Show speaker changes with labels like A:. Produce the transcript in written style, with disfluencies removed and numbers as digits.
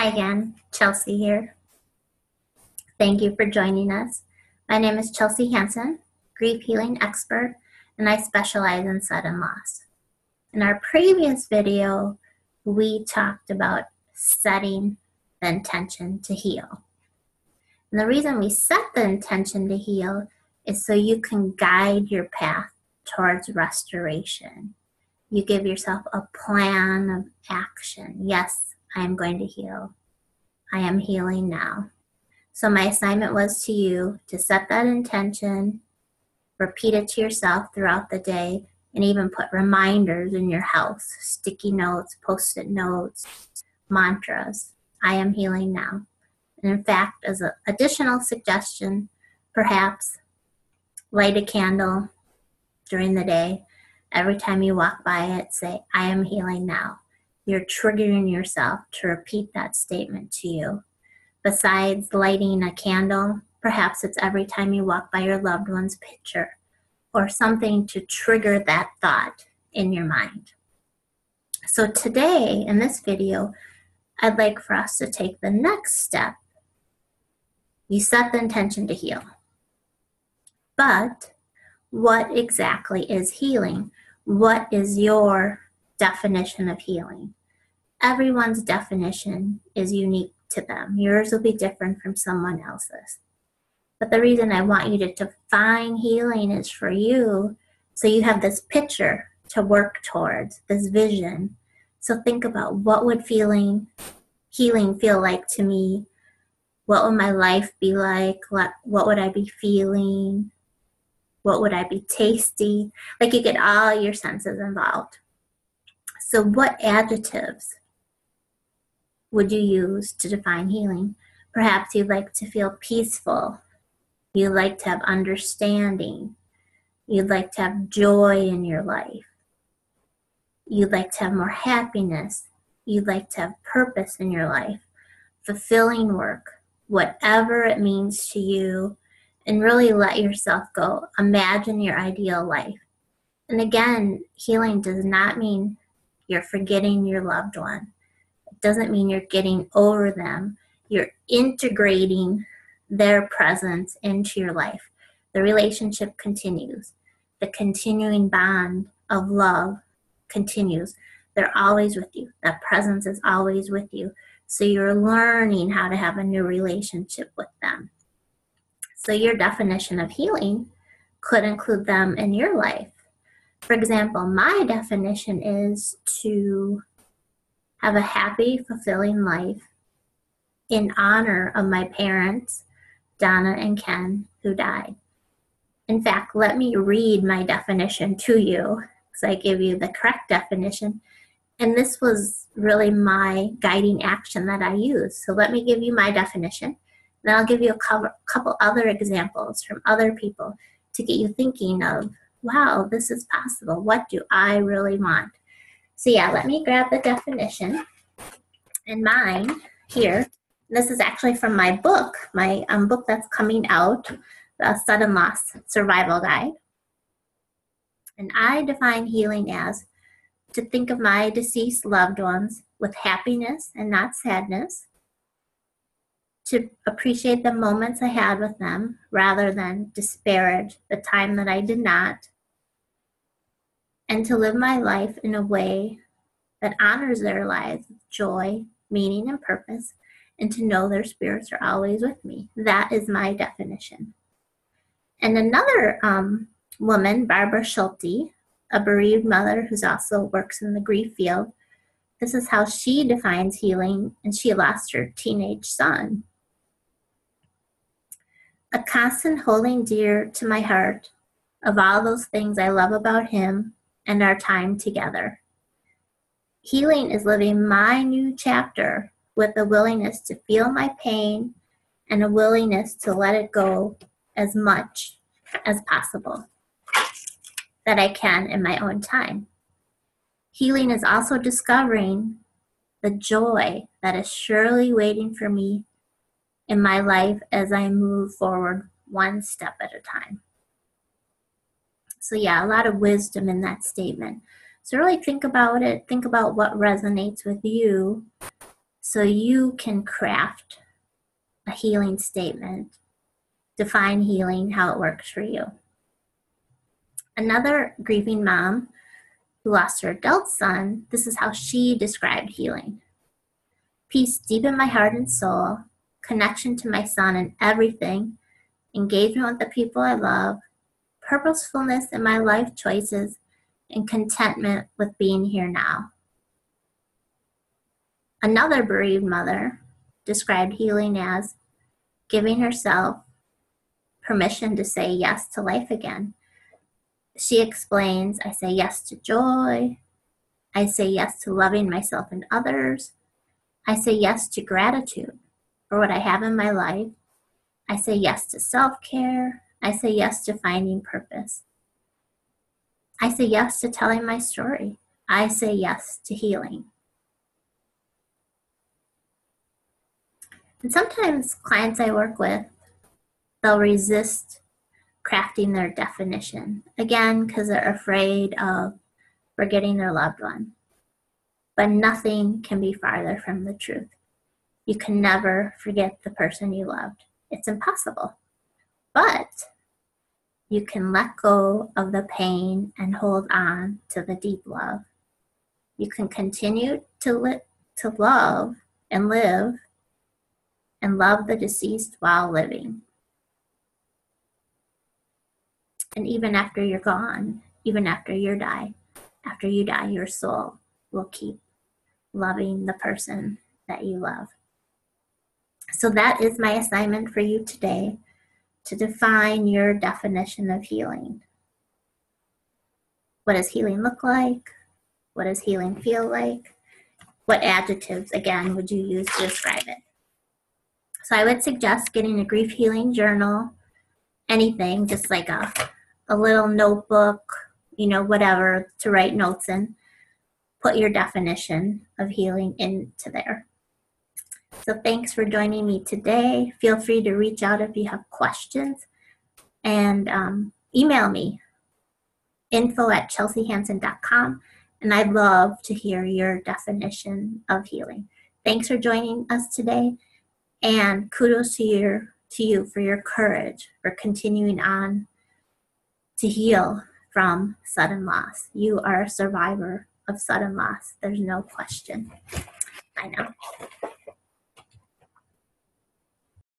A: Hi again, Chelsea here. Thank you for joining us. My name is Chelsea Hansen, grief healing expert, and I specialize in sudden loss. In our previous video, we talked about setting the intention to heal. And the reason we set the intention to heal is so you can guide your path towards restoration. You give yourself a plan of action. Yes, I am going to heal. I am healing now. So my assignment was to you to set that intention, repeat it to yourself throughout the day, and even put reminders in your house, sticky notes, post-it notes, mantras. I am healing now. And in fact, as an additional suggestion, perhaps light a candle during the day. Every time you walk by it, say, I am healing now. You're triggering yourself to repeat that statement to you. Besides lighting a candle, perhaps it's every time you walk by your loved one's picture or something to trigger that thought in your mind. So today, in this video, I'd like for us to take the next step. You set the intention to heal. But what exactly is healing? What is your definition of healing? Everyone's definition is unique to them. Yours will be different from someone else's. But the reason I want you to define healing is for you, so you have this picture to work towards, this vision. So think about, what would healing feel like to me? What would my life be like? What would I be feeling? What would I be tasting? Like, you get all your senses involved. So what adjectives would you use to define healing? Perhaps you'd like to feel peaceful. You'd like to have understanding. You'd like to have joy in your life. You'd like to have more happiness. You'd like to have purpose in your life, fulfilling work, whatever it means to you, and really let yourself go. Imagine your ideal life. And again, healing does not mean you're forgetting your loved one. It doesn't mean you're getting over them. You're integrating their presence into your life. The relationship continues. The continuing bond of love continues. They're always with you. That presence is always with you. So you're learning how to have a new relationship with them. So your definition of healing could include them in your life. For example, my definition is to have a happy, fulfilling life in honor of my parents, Donna and Ken, who died. In fact, let me read my definition to you, because I give you the correct definition. And this was really my guiding action that I used. So let me give you my definition. Then I'll give you a couple other examples from other people to get you thinking of, wow, this is possible. What do I really want? So yeah, let me grab the definition. And mine here, this is actually from my book, my book that's coming out, the Sudden Loss Survival Guide. And I define healing as to think of my deceased loved ones with happiness and not sadness, to appreciate the moments I had with them rather than disparage the time that I did not, and to live my life in a way that honors their lives with joy, meaning, and purpose, and to know their spirits are always with me. That is my definition. And another woman, Barbara Schulte, a bereaved mother who also works in the grief field, this is how she defines healing, and she lost her teenage son. A constant holding dear to my heart of all those things I love about him and our time together. Healing is living my new chapter with a willingness to feel my pain and a willingness to let it go as much as possible that I can in my own time. Healing is also discovering the joy that is surely waiting for me in my life as I move forward one step at a time. So yeah, a lot of wisdom in that statement. So really think about it. Think about what resonates with you. so you can craft a healing statement, define healing, how it works for you. Another grieving mom who lost her adult son, this is how she described healing. Peace deep in my heart and soul, connection to my son and everything, engagement with the people I love, purposefulness in my life choices, and contentment with being here now. Another bereaved mother described healing as giving herself permission to say yes to life again. She explains, I say yes to joy. I say yes to loving myself and others. I say yes to gratitude for what I have in my life. I say yes to self-care. I say yes to finding purpose. I say yes to telling my story. I say yes to healing. And sometimes clients I work with, they'll resist crafting their definition, again, because they're afraid of forgetting their loved one. But nothing can be farther from the truth. You can never forget the person you loved. It's impossible. But you can let go of the pain and hold on to the deep love. You can continue to love and live and love the deceased while living. And even after you're gone, even after you die, your soul will keep loving the person that you love. So that is my assignment for you today, to define your definition of healing. What does healing look like? What does healing feel like? What adjectives, again, would you use to describe it? So I would suggest getting a grief healing journal, anything, just like a little notebook, whatever to write notes in. Put your definition of healing into there. So thanks for joining me today. Feel free to reach out if you have questions, and email me, info@chelseahansen.com, and I'd love to hear your definition of healing. Thanks for joining us today, and kudos to you for your courage for continuing on to heal from sudden loss. You are a survivor of sudden loss. There's no question. I know.